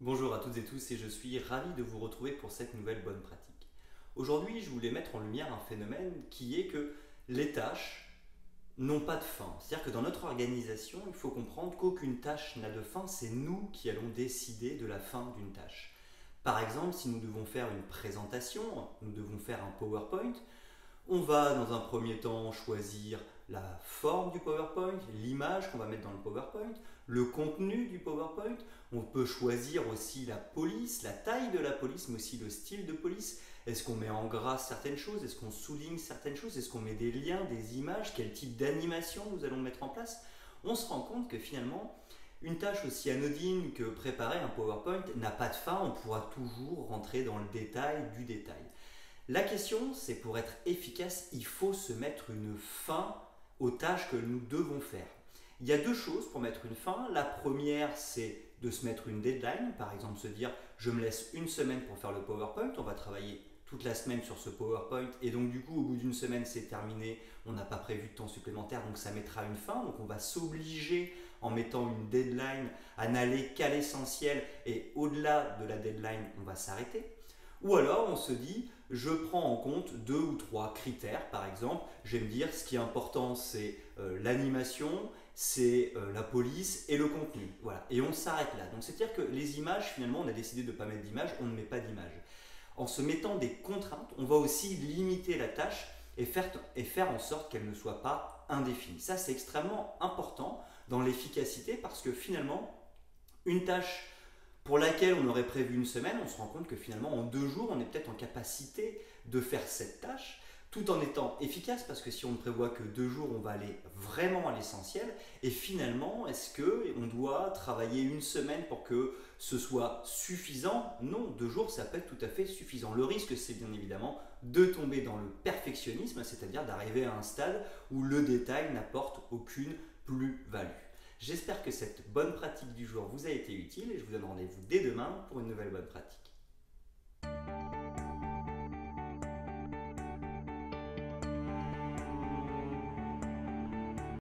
Bonjour à toutes et tous et je suis ravi de vous retrouver pour cette nouvelle bonne pratique. Aujourd'hui, je voulais mettre en lumière un phénomène qui est que les tâches n'ont pas de fin. C'est-à-dire que dans notre organisation, il faut comprendre qu'aucune tâche n'a de fin, c'est nous qui allons décider de la fin d'une tâche. Par exemple, si nous devons faire une présentation, nous devons faire un PowerPoint, on va dans un premier temps choisir la forme du PowerPoint, l'image qu'on va mettre dans le PowerPoint, le contenu du PowerPoint. On peut choisir aussi la police, la taille de la police, mais aussi le style de police. Est-ce qu'on met en gras certaines choses? Est-ce qu'on souligne certaines choses? Est-ce qu'on met des liens, des images? Quel type d'animation nous allons mettre en place? On se rend compte que finalement, une tâche aussi anodine que préparer un PowerPoint n'a pas de fin, on pourra toujours rentrer dans le détail du détail. La question, c'est pour être efficace, il faut se mettre une fin aux tâches que nous devons faire. Il y a deux choses pour mettre une fin. La première, c'est de se mettre une deadline, par exemple se dire je me laisse une semaine pour faire le PowerPoint, on va travailler toute la semaine sur ce PowerPoint et donc du coup au bout d'une semaine c'est terminé, on n'a pas prévu de temps supplémentaire donc ça mettra une fin, donc on va s'obliger en mettant une deadline à n'aller qu'à l'essentiel et au-delà de la deadline on va s'arrêter. Ou alors on se dit, je prends en compte deux ou trois critères, par exemple, je vais me dire ce qui est important c'est l'animation, c'est la police et le contenu. Voilà. Et on s'arrête là. Donc c'est-à-dire que les images, finalement, on a décidé de ne pas mettre d'image, on ne met pas d'image. En se mettant des contraintes, on va aussi limiter la tâche et faire en sorte qu'elle ne soit pas indéfinie. Ça c'est extrêmement important dans l'efficacité parce que finalement, une tâche pour laquelle on aurait prévu une semaine, on se rend compte que finalement en 2 jours, on est peut-être en capacité de faire cette tâche tout en étant efficace parce que si on ne prévoit que 2 jours, on va aller vraiment à l'essentiel. Et finalement, est-ce qu'on doit travailler une semaine pour que ce soit suffisant? Non, 2 jours, ça peut être tout à fait suffisant. Le risque, c'est bien évidemment de tomber dans le perfectionnisme, c'est-à-dire d'arriver à un stade où le détail n'apporte aucune plus-value. J'espère que cette bonne pratique du jour vous a été utile et je vous donne rendez-vous dès demain pour une nouvelle bonne pratique.